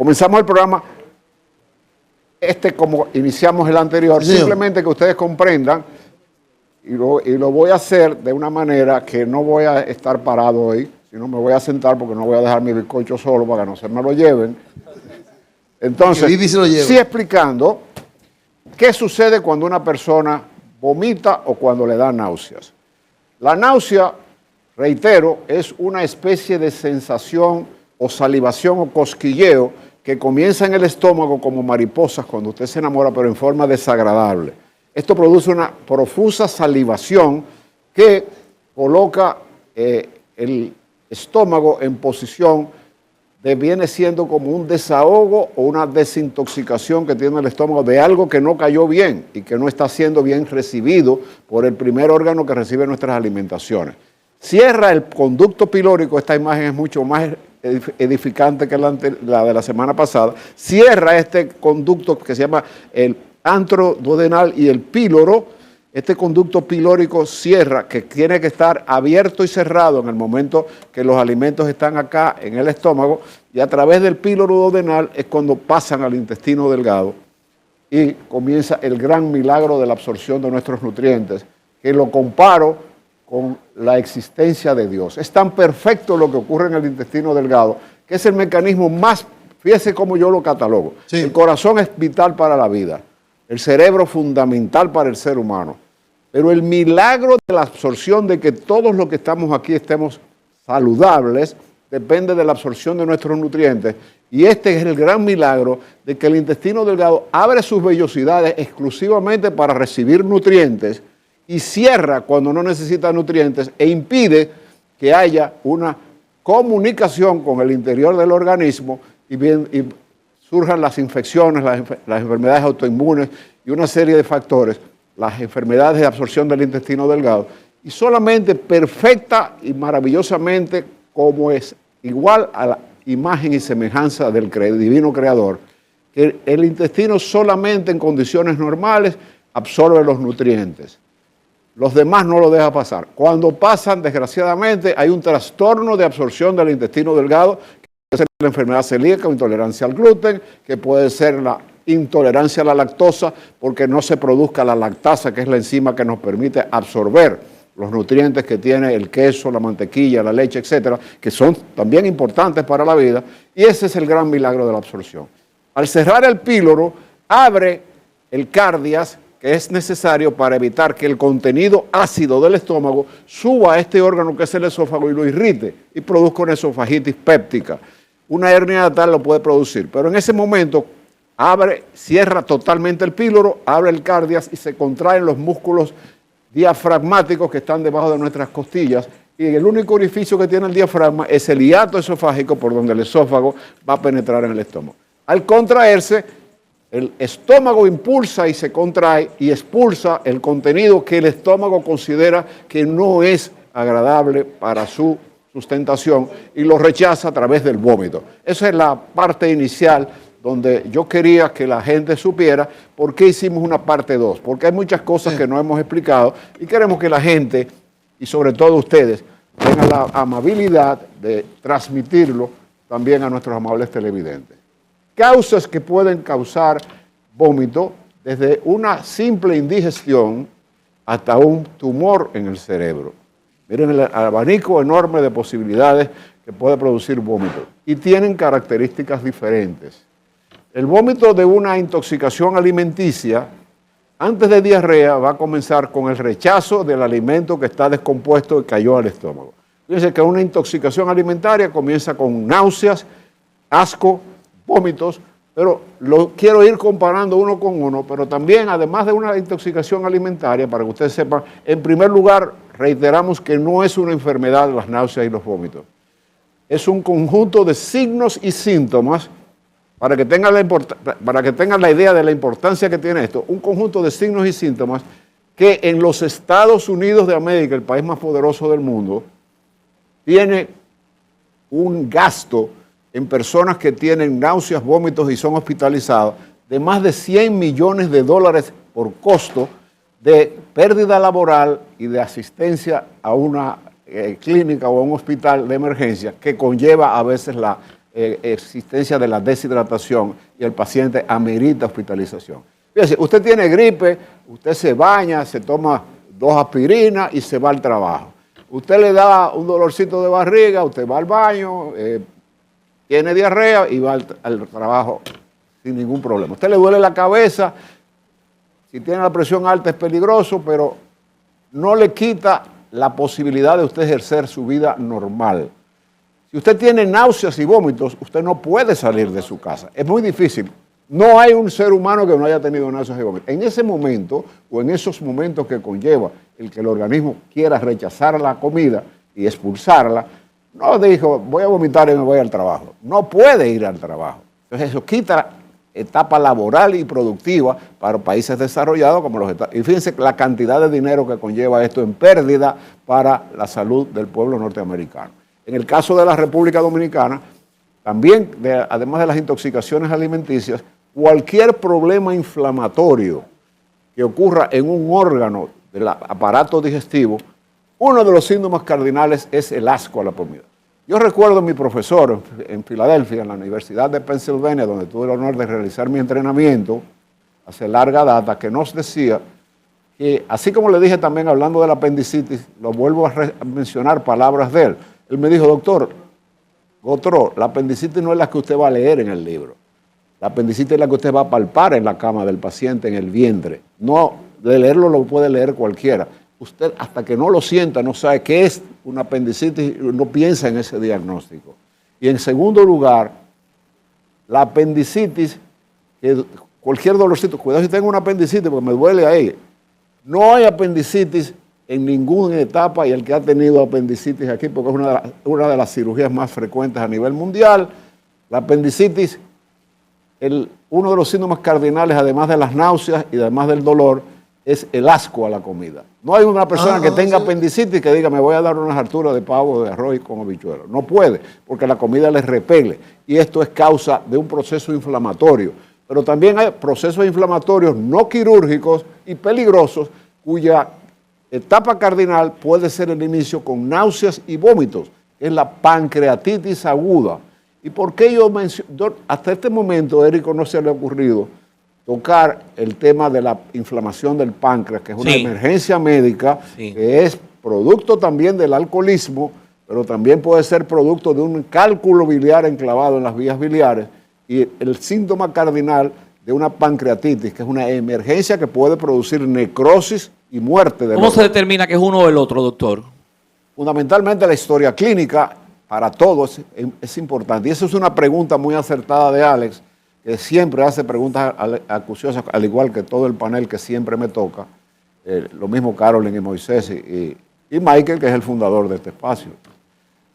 Comenzamos el programa, como iniciamos el anterior, sí, simplemente que ustedes comprendan, y lo voy a hacer de una manera que no voy a estar parado hoy, sino me voy a sentar porque no voy a dejar mi bizcocho solo para que no se me lo lleven. Entonces, sí explicando qué sucede cuando una persona vomita o cuando le da náuseas. La náusea, reitero, es una especie de sensación o salivación o cosquilleo que comienza en el estómago como mariposas cuando usted se enamora, pero en forma desagradable. Esto produce una profusa salivación que coloca el estómago en posición de viene siendo como un desahogo o una desintoxicación que tiene el estómago de algo que no cayó bien y que no está siendo bien recibido por el primer órgano que recibe nuestras alimentaciones. Cierra el conducto pilórico, esta imagen es mucho más edificante que la de la semana pasada, cierra este conducto que se llama el antro duodenal y el píloro. Este conducto pilórico cierra, que tiene que estar abierto y cerrado en el momento que los alimentos están acá en el estómago, y a través del píloro duodenal es cuando pasan al intestino delgado y comienza el gran milagro de la absorción de nuestros nutrientes, que lo comparo con la existencia de Dios. Es tan perfecto lo que ocurre en el intestino delgado, que es el mecanismo más, fíjese cómo yo lo catalogo. Sí. El corazón es vital para la vida, el cerebro fundamental para el ser humano, pero el milagro de la absorción, de que todos los que estamos aquí estemos saludables, depende de la absorción de nuestros nutrientes, y este es el gran milagro de que el intestino delgado abre sus vellosidades exclusivamente para recibir nutrientes y cierra cuando no necesita nutrientes e impide que haya una comunicación con el interior del organismo y surjan las infecciones, las enfermedades autoinmunes y una serie de factores, las enfermedades de absorción del intestino delgado, y solamente perfecta y maravillosamente como es, igual a la imagen y semejanza del divino creador, que el intestino solamente en condiciones normales absorbe los nutrientes. Los demás no lo deja pasar. Cuando pasan, desgraciadamente, hay un trastorno de absorción del intestino delgado, que puede ser la enfermedad celíaca o intolerancia al gluten, que puede ser la intolerancia a la lactosa, porque no se produzca la lactasa, que es la enzima que nos permite absorber los nutrientes que tiene el queso, la mantequilla, la leche, etcétera, que son también importantes para la vida, y ese es el gran milagro de la absorción. Al cerrar el píloro, abre el cardias, que es necesario para evitar que el contenido ácido del estómago suba a este órgano que es el esófago y lo irrite y produzca una esofagitis péptica. Una hernia yatal lo puede producir, pero en ese momento cierra totalmente el píloro, abre el cardias y se contraen los músculos diafragmáticos que están debajo de nuestras costillas, y el único orificio que tiene el diafragma es el hiato esofágico por donde el esófago va a penetrar en el estómago. Al contraerse, el estómago impulsa y se contrae y expulsa el contenido que el estómago considera que no es agradable para su sustentación y lo rechaza a través del vómito. Esa es la parte inicial donde yo quería que la gente supiera por qué hicimos una parte 2, porque hay muchas cosas que no hemos explicado y queremos que la gente, y sobre todo ustedes, tengan la amabilidad de transmitirlo también a nuestros amables televidentes. Causas que pueden causar vómito, desde una simple indigestión hasta un tumor en el cerebro. Miren el abanico enorme de posibilidades que puede producir vómito, y tienen características diferentes. El vómito de una intoxicación alimenticia, antes de diarrea, va a comenzar con el rechazo del alimento que está descompuesto y cayó al estómago. Fíjense que una intoxicación alimentaria comienza con náuseas, asco, vómitos, pero lo quiero ir comparando uno con uno, pero también, además de una intoxicación alimentaria, para que ustedes sepan, en primer lugar, reiteramos que no es una enfermedad las náuseas y los vómitos. Es un conjunto de signos y síntomas, para que tengan la idea de la importancia que tiene esto, un conjunto de signos y síntomas que en los Estados Unidos de América, el país más poderoso del mundo, tiene un gasto en personas que tienen náuseas, vómitos y son hospitalizados, de más de $100 millones por costo de pérdida laboral y de asistencia a una clínica o a un hospital de emergencia, que conlleva a veces la existencia de la deshidratación y el paciente amerita hospitalización. Fíjese, usted tiene gripe, usted se baña, se toma 2 aspirinas y se va al trabajo. Usted le da un dolorcito de barriga, usted va al baño, tiene diarrea y va al trabajo sin ningún problema. Usted le duele la cabeza, si tiene la presión alta es peligroso, pero no le quita la posibilidad de usted ejercer su vida normal. Si usted tiene náuseas y vómitos, usted no puede salir de su casa. Es muy difícil. No hay un ser humano que no haya tenido náuseas y vómitos. En ese momento, o en esos momentos que conlleva el que el organismo quiera rechazar la comida y expulsarla, no dijo, voy a vomitar y me voy al trabajo. No puede ir al trabajo. Entonces eso quita etapa laboral y productiva para países desarrollados como los Estados Unidos. Y fíjense la cantidad de dinero que conlleva esto en pérdida para la salud del pueblo norteamericano. En el caso de la República Dominicana, también, además de las intoxicaciones alimenticias, cualquier problema inflamatorio que ocurra en un órgano del aparato digestivo, uno de los síntomas cardinales es el asco a la comida. Yo recuerdo a mi profesor en Filadelfia, en la Universidad de Pensilvania, donde tuve el honor de realizar mi entrenamiento hace larga data, que nos decía que, así como le dije también hablando del apendicitis, lo vuelvo a mencionar palabras de él. Él me dijo, doctor Gotro, la apendicitis no es la que usted va a leer en el libro. La apendicitis es la que usted va a palpar en la cama del paciente, en el vientre. No, de leerlo lo puede leer cualquiera. Usted hasta que no lo sienta no sabe qué es una apendicitis, no piensa en ese diagnóstico. Y en segundo lugar, la apendicitis, cualquier dolorcito, cuidado si tengo una apendicitis porque me duele ahí. No hay apendicitis en ninguna etapa y el que ha tenido apendicitis aquí, porque es una de las cirugías más frecuentes a nivel mundial, la apendicitis, uno de los síntomas cardinales, además de las náuseas y además del dolor, es el asco a la comida. No hay una persona que tenga apendicitis que diga, me voy a dar unas harturas de pavo, de arroz con habichuelas. No puede, porque la comida les repele. Y esto es causa de un proceso inflamatorio. Pero también hay procesos inflamatorios no quirúrgicos y peligrosos, cuya etapa cardinal puede ser el inicio con náuseas y vómitos. Es la pancreatitis aguda. ¿Y por qué yo menciono? Hasta este momento, Érico, no se le ha ocurrido tocar el tema de la inflamación del páncreas, que es una emergencia médica, que es producto también del alcoholismo, pero también puede ser producto de un cálculo biliar enclavado en las vías biliares y el síntoma cardinal de una pancreatitis, que es una emergencia que puede producir necrosis y muerte. ¿Cómo se determina que es uno o el otro, doctor? Fundamentalmente la historia clínica para todos es importante. Y esa es una pregunta muy acertada de Alex, que siempre hace preguntas acuciosas, al igual que todo el panel que siempre me toca, lo mismo Carolyn y Moisés y Michael, que es el fundador de este espacio.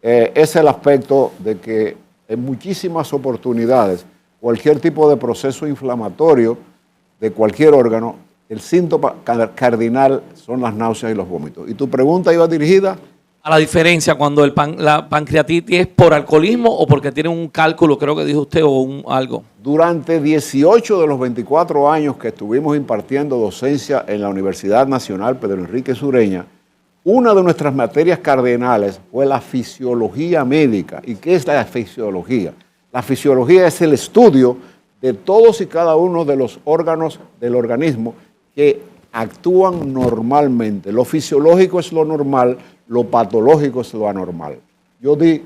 Es el aspecto de que en muchísimas oportunidades, cualquier tipo de proceso inflamatorio de cualquier órgano, el síntoma cardinal son las náuseas y los vómitos. ¿Y tu pregunta iba dirigida? A la diferencia cuando la pancreatitis es por alcoholismo o porque tiene un cálculo, creo que dijo usted, o algo. Durante 18 de los 24 años que estuvimos impartiendo docencia en la Universidad Nacional Pedro Enrique Sureña, una de nuestras materias cardinales fue la fisiología médica. ¿Y qué es la fisiología? La fisiología es el estudio de todos y cada uno de los órganos del organismo que actúan normalmente. Lo fisiológico es lo normal, lo patológico es lo anormal. Yo di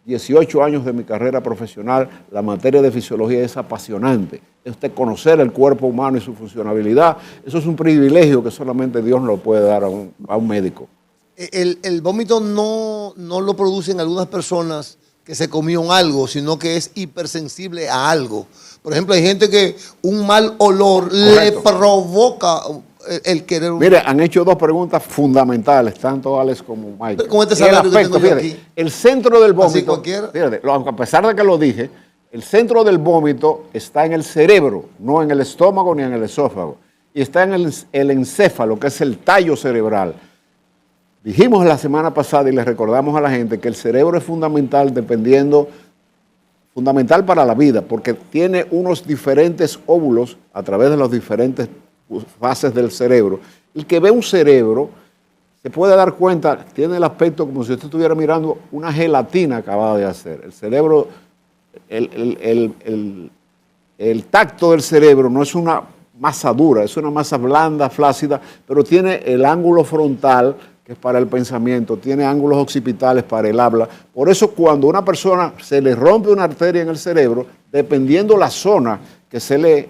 18 años de mi carrera profesional, la materia de fisiología es apasionante. Es usted conocer el cuerpo humano y su funcionabilidad. Eso es un privilegio que solamente Dios lo puede dar a un médico. El vómito no lo producen algunas personas que se comieron algo, sino que es hipersensible a algo. Por ejemplo, hay gente que un mal olor le provoca el querer. Mire, han hecho dos preguntas fundamentales, tanto Alex como Michael. Con este salario que tengo yo aquí. El centro del vómito, fíjate, a pesar de que lo dije, el centro del vómito está en el cerebro, no en el estómago ni en el esófago. Y está en el encéfalo, que es el tallo cerebral. Dijimos la semana pasada y les recordamos a la gente que el cerebro es fundamental fundamental para la vida, porque tiene unos diferentes óvulos a través de las diferentes fases del cerebro. El que ve un cerebro se puede dar cuenta, tiene el aspecto como si usted estuviera mirando una gelatina acabada de hacer. El cerebro el tacto del cerebro no es una masa dura, es una masa blanda, flácida, pero tiene el ángulo frontal, que es para el pensamiento, tiene ángulos occipitales para el habla. Por eso cuando a una persona se le rompe una arteria en el cerebro, dependiendo la zona que se le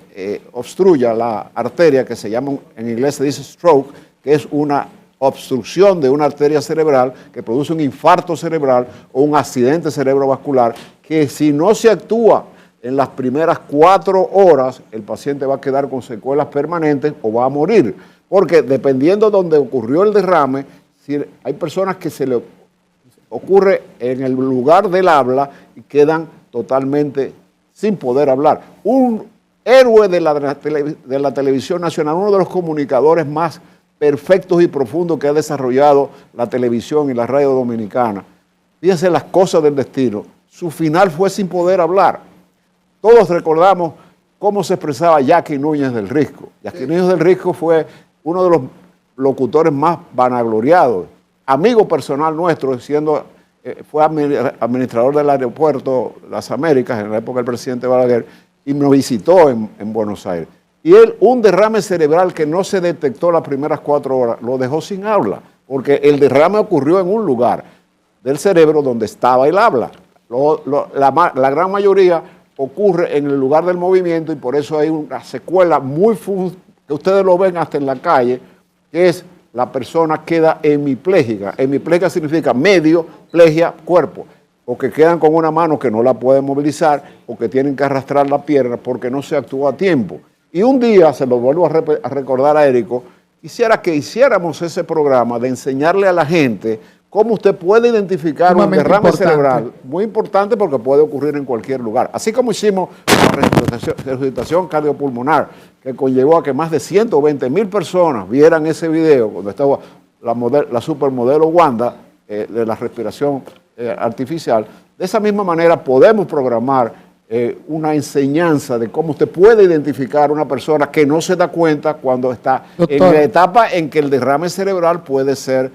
obstruya la arteria, que se llama, en inglés se dice stroke, que es una obstrucción de una arteria cerebral que produce un infarto cerebral o un accidente cerebrovascular, que si no se actúa en las primeras 4 horas, el paciente va a quedar con secuelas permanentes o va a morir. Porque dependiendo de donde ocurrió el derrame, si hay personas que se le ocurre en el lugar del habla y quedan totalmente sin poder hablar. Un héroe de la televisión nacional, uno de los comunicadores más perfectos y profundos que ha desarrollado la televisión y la radio dominicana. Fíjense las cosas del destino. Su final fue sin poder hablar. Todos recordamos cómo se expresaba Jackie Núñez del Risco. Jackie Núñez del Risco fue uno de los locutores más vanagloriados, amigo personal nuestro, fue administrador del aeropuerto Las Américas en la época del presidente Balaguer y nos visitó en Buenos Aires. Y él, un derrame cerebral que no se detectó las primeras 4 horas, lo dejó sin habla, porque el derrame ocurrió en un lugar del cerebro donde estaba el habla. La gran mayoría ocurre en el lugar del movimiento y por eso hay una secuela que ustedes lo ven hasta en la calle, que es la persona queda hemipléjica. Hemipléjica significa medio, plegia, cuerpo. O que quedan con una mano que no la pueden movilizar o que tienen que arrastrar la pierna porque no se actúa a tiempo. Y un día, se lo vuelvo a recordar a Érico, quisiera que hiciéramos ese programa de enseñarle a la gente cómo usted puede identificar un derrame cerebral. Muy importante porque puede ocurrir en cualquier lugar. Así como hicimos la resucitación cardiopulmonar, que conllevó a que más de 120,000 personas vieran ese video cuando estaba la supermodelo Wanda de la respiración artificial. De esa misma manera podemos programar una enseñanza de cómo usted puede identificar a una persona que no se da cuenta cuando está en la etapa en que el derrame cerebral puede ser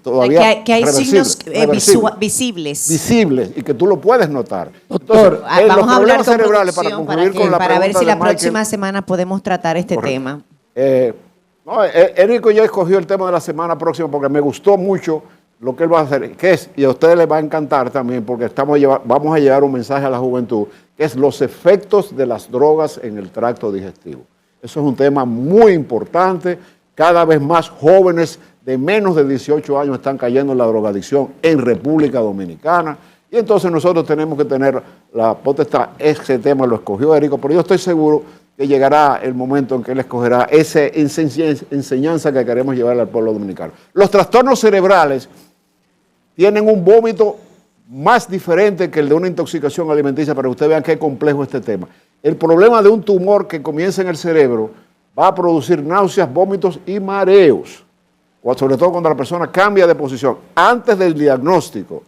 todavía que hay signos visibles visibles. y que tú lo puedes notar. Doctor, entonces, vamos a hablar con cerebrales, producción para ver si la Michael, próxima semana podemos tratar este tema. Érico ya escogió el tema de la semana próxima porque me gustó mucho lo que él va a hacer, que es, y a ustedes les va a encantar también, porque vamos a llevar un mensaje a la juventud, que es los efectos de las drogas en el tracto digestivo. Eso es un tema muy importante. Cada vez más jóvenes de menos de 18 años están cayendo en la drogadicción en República Dominicana. Y entonces nosotros tenemos que tener la potestad. Ese tema lo escogió Érico, pero yo estoy seguro que llegará el momento en que él escogerá esa enseñanza que queremos llevarle al pueblo dominicano. Los trastornos cerebrales tienen un vómito más diferente que el de una intoxicación alimenticia, para que ustedes vean qué complejo es este tema. El problema de un tumor que comienza en el cerebro va a producir náuseas, vómitos y mareos, sobre todo cuando la persona cambia de posición. Antes del diagnóstico,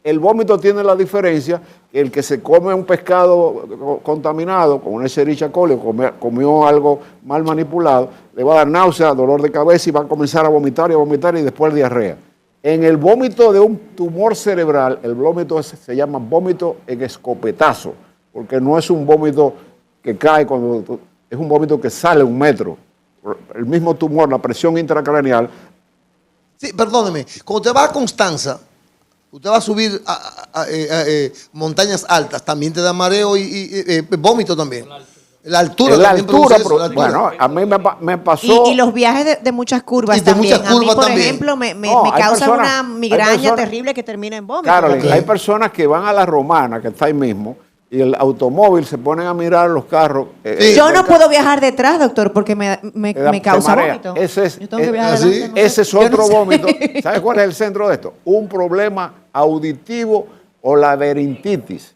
el vómito tiene la diferencia que el que se come un pescado contaminado, con una Escherichia coli, o comió algo mal manipulado, le va a dar náusea, dolor de cabeza y va a comenzar a vomitar y después diarrea. En el vómito de un tumor cerebral, el vómito se llama vómito en escopetazo, porque no es un vómito que cae es un vómito que sale 1 metro. El mismo tumor, la presión intracraneal. Sí, perdóneme, cuando usted va a Constanza, usted va a subir a montañas altas, también te da mareo y vómito también. La altura, bueno, a mí me pasó. Y los viajes de muchas curvas también. A mí, por ejemplo, me causa una migraña terrible que termina en vómito. Claro, hay personas que van a la Romana, que está ahí mismo, y el automóvil se ponen a mirar los carros. Yo no puedo viajar detrás, doctor, porque me causa vómito. Ese es otro vómito. ¿Sabes cuál es el centro de esto? Un problema auditivo o laberintitis.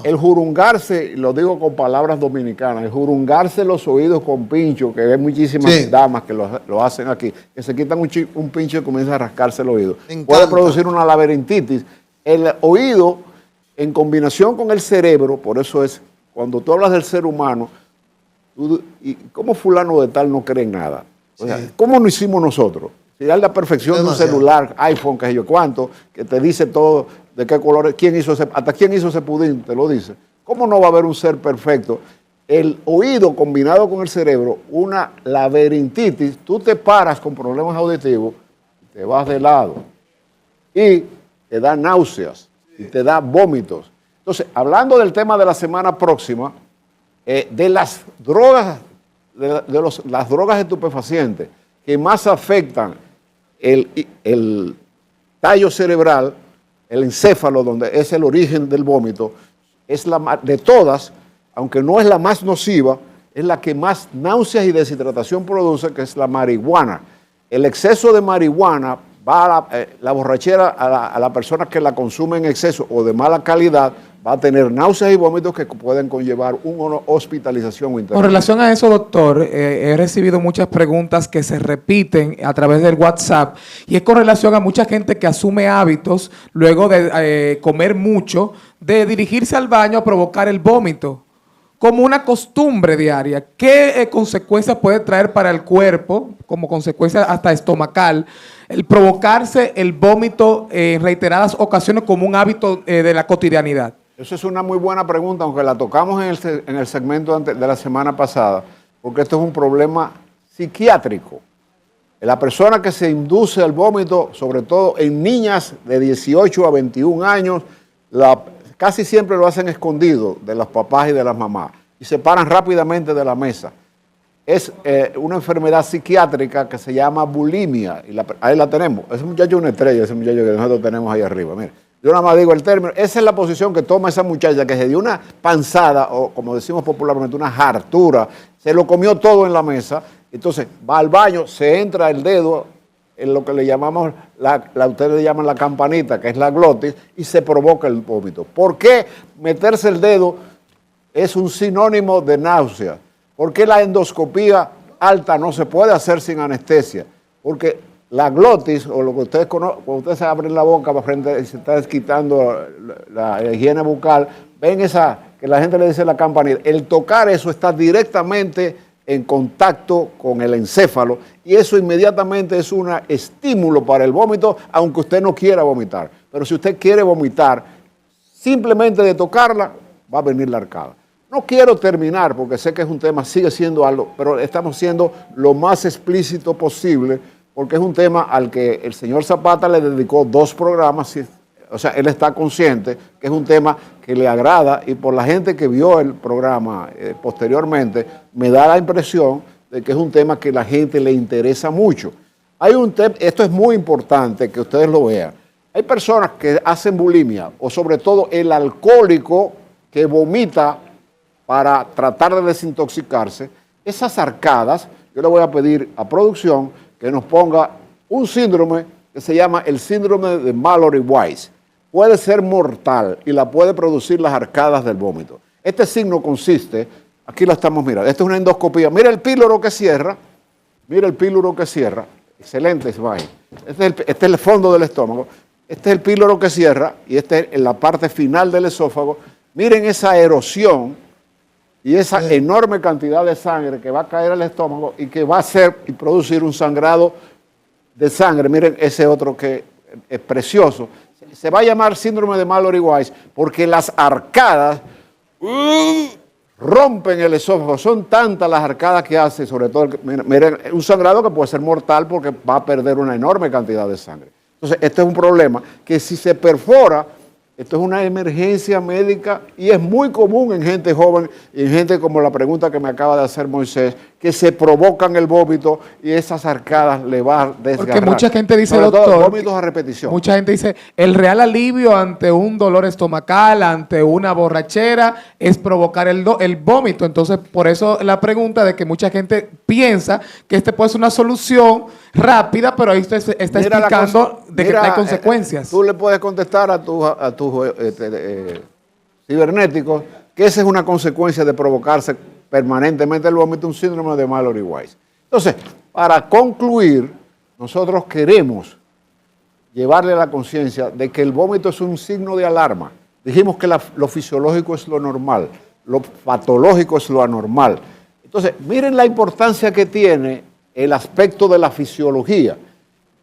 El jurungarse, lo digo con palabras dominicanas, el jurungarse los oídos con pincho, que hay muchísimas damas que lo hacen aquí, que se quitan un pincho y comienzan a rascarse el oído. Puede producir una laberintitis. El oído, en combinación con el cerebro, por eso es, cuando tú hablas del ser humano, ¿cómo fulano de tal no cree en nada? O sea, ¿cómo lo hicimos nosotros? Si hay la perfección de un celular, iPhone, qué sé yo cuánto, que te dice todo de qué colores, hasta quién hizo ese pudín, te lo dice. ¿Cómo no va a haber un ser perfecto? El oído combinado con el cerebro, una laberintitis, tú te paras con problemas auditivos, te vas de lado y te da náuseas y te da vómitos. Entonces, hablando del tema de la semana próxima, de las drogas, las drogas estupefacientes que más afectan el tallo cerebral, el encéfalo, donde es el origen del vómito, es de todas, aunque no es la más nociva, es la que más náuseas y deshidratación produce, que es la marihuana. El exceso de marihuana va a la borrachera, a la persona que la consume en exceso o de mala calidad, va a tener náuseas y vómitos que pueden conllevar una hospitalización o internación. Con relación a eso, doctor, he recibido muchas preguntas que se repiten a través del WhatsApp y es con relación a mucha gente que asume hábitos luego de comer mucho, de dirigirse al baño a provocar el vómito como una costumbre diaria. ¿Qué consecuencias puede traer para el cuerpo, como consecuencia hasta estomacal, el provocarse el vómito en reiteradas ocasiones como un hábito de la cotidianidad? Eso es una muy buena pregunta, aunque la tocamos en el segmento de la semana pasada, porque esto es un problema psiquiátrico. La persona que se induce al vómito, sobre todo en niñas de 18 a 21 años, casi siempre lo hacen escondido de los papás y de las mamás y se paran rápidamente de la mesa. Es una enfermedad psiquiátrica que se llama bulimia, y ahí la tenemos. Ese muchacho es una estrella, ese muchacho que nosotros tenemos ahí arriba. Mira, yo nada más digo el término. Esa es la posición que toma esa muchacha que se dio una panzada, o como decimos popularmente, una hartura, se lo comió todo en la mesa, entonces va al baño, se entra el dedo en lo que le llamamos, ustedes le llaman la campanita, que es la glotis, y se provoca el vómito. ¿Por qué meterse el dedo es un sinónimo de náusea? ¿Por qué la endoscopía alta no se puede hacer sin anestesia? Porque la glotis, o lo que ustedes conocen, cuando ustedes se abren la boca para frente y se está quitando la higiene bucal, ven esa, que la gente le dice la campanita, el tocar eso está directamente en contacto con el encéfalo y eso inmediatamente es un estímulo para el vómito, aunque usted no quiera vomitar. Pero si usted quiere vomitar, simplemente de tocarla va a venir la arcada. No quiero terminar porque sé que es un tema, sigue siendo algo, pero estamos siendo lo más explícito posible porque es un tema al que el señor Zapata le dedicó 2 programas, o sea, él está consciente que es un tema que le agrada y por la gente que vio el programa posteriormente, me da la impresión de que es un tema que a la gente le interesa mucho. Esto es muy importante que ustedes lo vean. Hay personas que hacen bulimia o sobre todo el alcohólico que vomita para tratar de desintoxicarse. Esas arcadas, yo le voy a pedir a producción que nos ponga un síndrome que se llama el síndrome de Mallory-Weiss. Puede ser mortal y la puede producir las arcadas del vómito. Este signo consiste, aquí la estamos mirando, esta es una endoscopía. Mira el píloro que cierra, excelente imagen. Este es el fondo del estómago, este es el píloro que cierra y este es en la parte final del esófago. Miren esa erosión y esa enorme cantidad de sangre que va a caer al estómago y que va a hacer y producir un sangrado de sangre. Miren ese otro que es precioso. Se va a llamar síndrome de Mallory-Weiss porque las arcadas rompen el esófago. Son tantas las arcadas que hace, sobre todo, miren, un sangrado que puede ser mortal porque va a perder una enorme cantidad de sangre. Entonces, este es un problema que si se perfora, esto es una emergencia médica y es muy común en gente joven y en gente como la pregunta que me acaba de hacer Moisés, que se provocan el vómito y esas arcadas le va a desgarrar. Porque mucha gente dice, sobre doctor, todo, vómitos a repetición. Mucha gente dice, el real alivio ante un dolor estomacal, ante una borrachera, es provocar el vómito. Entonces, por eso la pregunta de que mucha gente piensa que este puede ser una solución rápida, pero ahí usted está explicando de que hay consecuencias. Tú le puedes contestar a tus cibernéticos que esa es una consecuencia de provocarse permanentemente el vómito, un síndrome de Mallory-Weiss. Entonces, para concluir, nosotros queremos llevarle a la conciencia de que el vómito es un signo de alarma. Dijimos que lo fisiológico es lo normal, lo patológico es lo anormal. Entonces, miren la importancia que tiene el aspecto de la fisiología.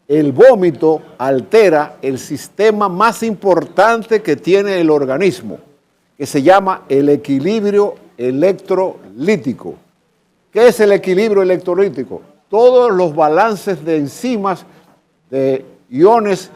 el vómito altera el sistema más importante que tiene el organismo, que se llama el equilibrio electrolítico. ¿Qué es el equilibrio electrolítico? Todos los balances de enzimas, de iones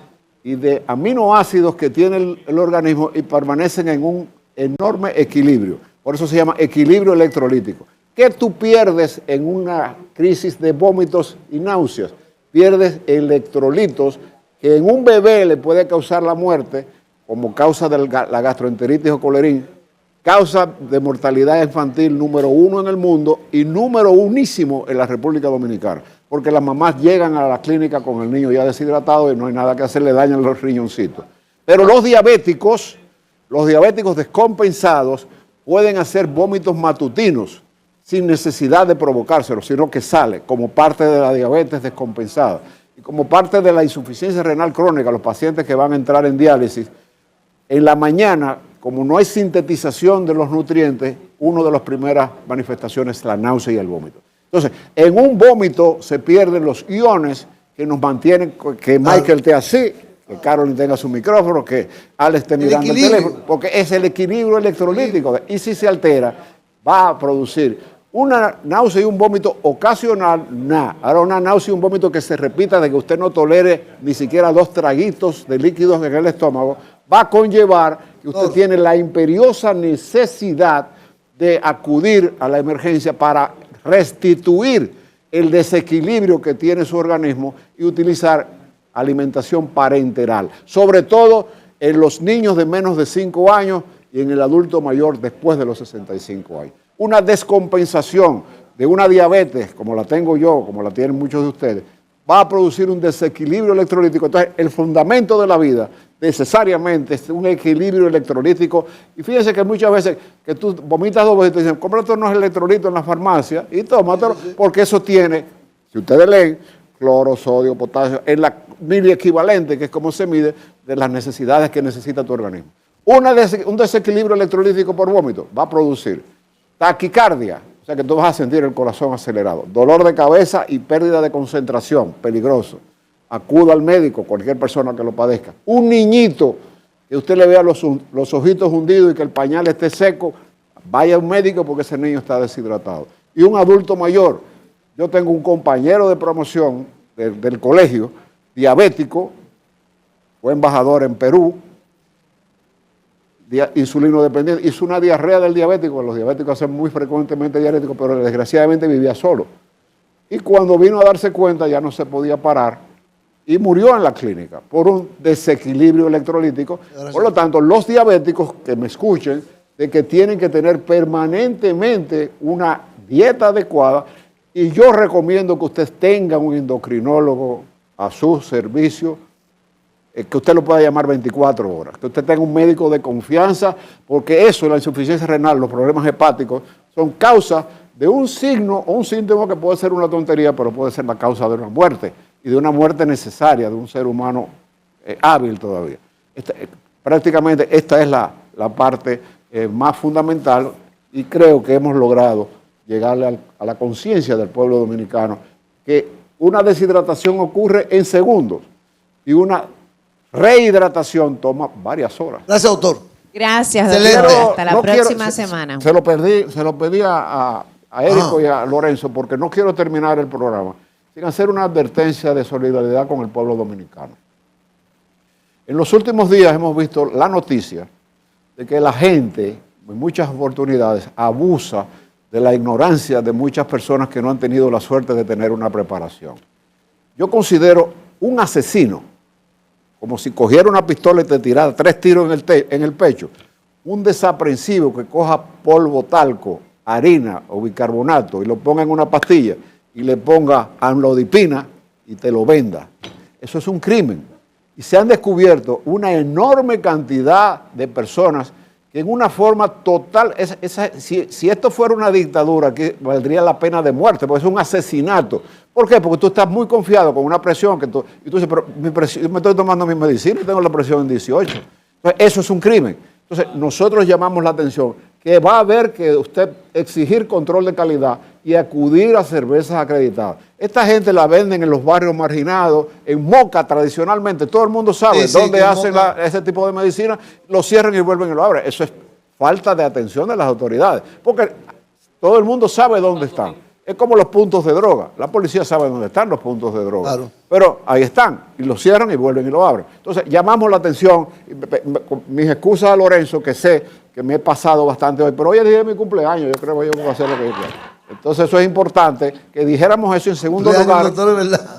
y de aminoácidos que tiene el organismo y permanecen en un enorme equilibrio. Por eso se llama equilibrio electrolítico. ¿Qué tú pierdes en una crisis de vómitos y náuseas? Pierdes electrolitos que en un bebé le puede causar la muerte, como causa de la gastroenteritis o colerín, causa de mortalidad infantil número 1 en el mundo y número 1 en la República Dominicana, porque las mamás llegan a la clínica con el niño ya deshidratado y no hay nada que hacer, le dañan los riñoncitos. Pero los diabéticos descompensados pueden hacer vómitos matutinos sin necesidad de provocárselo, sino que sale como parte de la diabetes descompensada y como parte de la insuficiencia renal crónica. Los pacientes que van a entrar en diálisis, en la mañana, como no hay sintetización de los nutrientes, una de las primeras manifestaciones es la náusea y el vómito. Entonces, en un vómito se pierden los iones que nos mantienen, que Michael esté así, que Carolyn tenga su micrófono, que Alex esté mirando el teléfono, porque es el equilibrio electrolítico. Y si se altera, va a producir una náusea y un vómito ocasional, Ahora una náusea y un vómito que se repita de que usted no tolere ni siquiera 2 traguitos de líquidos en el estómago, va a conllevar que usted tiene la imperiosa necesidad de acudir a la emergencia para restituir el desequilibrio que tiene su organismo y utilizar alimentación parenteral, sobre todo en los niños de menos de 5 años y en el adulto mayor después de los 65 años. Una descompensación de una diabetes, como la tengo yo, como la tienen muchos de ustedes, va a producir un desequilibrio electrolítico. Entonces, el fundamento de la vida necesariamente es un equilibrio electrolítico. Y fíjense que muchas veces que tú vomitas 2 veces y te dicen, cómprate unos electrolitos en la farmacia y tómatelo, porque eso tiene, si ustedes leen, cloro, sodio, potasio, en la miliequivalente, que es como se mide, de las necesidades que necesita tu organismo. Un desequilibrio electrolítico por vómito va a producir taquicardia, o sea que tú vas a sentir el corazón acelerado, dolor de cabeza y pérdida de concentración, peligroso. Acuda al médico, cualquier persona que lo padezca. Un niñito que usted le vea los ojitos hundidos y que el pañal esté seco, vaya a un médico porque ese niño está deshidratado. Y un adulto mayor, yo tengo un compañero de promoción del colegio, diabético, fue embajador en Perú, insulino dependiente, hizo una diarrea del diabético, los diabéticos hacen muy frecuentemente diarréticos, pero desgraciadamente vivía solo. Y cuando vino a darse cuenta ya no se podía parar y murió en la clínica por un desequilibrio electrolítico. Por lo tanto, los diabéticos que me escuchen, de que tienen que tener permanentemente una dieta adecuada, y yo recomiendo que usted tenga un endocrinólogo a su servicio, que usted lo pueda llamar 24 horas, que usted tenga un médico de confianza, porque eso, la insuficiencia renal, los problemas hepáticos, son causa de un signo o un síntoma que puede ser una tontería, pero puede ser la causa de una muerte, y de una muerte necesaria de un ser humano hábil todavía. Prácticamente esta es la parte más fundamental, y creo que hemos logrado llegarle a la conciencia del pueblo dominicano que una deshidratación ocurre en segundos y una rehidratación toma varias horas. Gracias, doctor. Gracias, doctor. Hasta la próxima semana. Se lo pedí a Érico y a Lorenzo porque no quiero terminar el programa sin hacer una advertencia de solidaridad con el pueblo dominicano. En los últimos días hemos visto la noticia de que la gente, en muchas oportunidades, abusa de la ignorancia de muchas personas que no han tenido la suerte de tener una preparación. Yo considero un asesino como si cogiera una pistola y te tirara 3 tiros en el pecho, un desaprensivo que coja polvo talco, harina o bicarbonato y lo ponga en una pastilla y le ponga amlodipina y te lo venda. Eso es un crimen. Y se han descubierto una enorme cantidad de personas que en una forma total, si esto fuera una dictadura, aquí valdría la pena de muerte, porque es un asesinato. ¿Por qué? Porque tú estás muy confiado con una presión, y tú dices, pero yo me estoy tomando mi medicina y tengo la presión en 18. Entonces, eso es un crimen. Entonces, nosotros llamamos la atención que va a haber que usted exigir control de calidad y acudir a cervezas acreditadas. Esta gente la venden en los barrios marginados, en Moca tradicionalmente, todo el mundo sabe dónde hacen ese tipo de medicina, lo cierran y vuelven y lo abren. Eso es falta de atención de las autoridades, porque todo el mundo sabe dónde están. Es como los puntos de droga. La policía sabe dónde están los puntos de droga. Claro. Pero ahí están. Y lo cierran y vuelven y lo abren. Entonces, llamamos la atención. Mis excusas a Lorenzo, que sé que me he pasado bastante hoy. Pero hoy es día de mi cumpleaños. Yo creo que yo voy a hacer lo que yo quiero. Entonces, eso es importante que dijéramos eso en segundo lugar.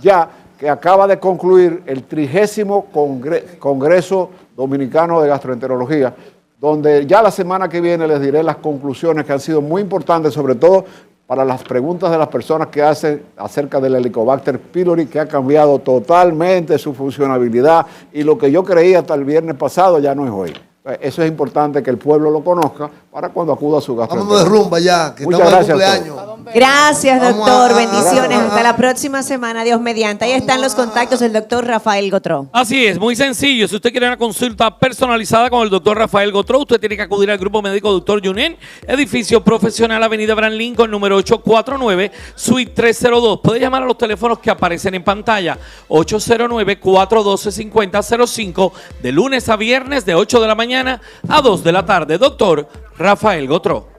Ya que acaba de concluir el 30º Congreso Dominicano de Gastroenterología, donde ya la semana que viene les diré las conclusiones que han sido muy importantes, sobre todo para las preguntas de las personas que hacen acerca del Helicobacter pylori, que ha cambiado totalmente su funcionabilidad y lo que yo creía hasta el viernes pasado ya no es hoy. Eso es importante que el pueblo lo conozca para cuando acuda a su gastroenterólogo. Vámonos de rumba ya, que muchas estamos gracias de cumpleaños. Gracias, doctor. Bendiciones. Hasta la próxima semana. Dios mediante. Ahí están los contactos del doctor Rafael Gotró. Así es, muy sencillo. Si usted quiere una consulta personalizada con el doctor Rafael Gotró, usted tiene que acudir al Grupo Médico Dr. Yunen, edificio profesional, Avenida Abraham Lincoln, número 849, suite 302. Puede llamar a los teléfonos que aparecen en pantalla, 809-412-5005, de lunes a viernes, de 8 de la mañana a 2 de la tarde. Doctor Rafael Gotró.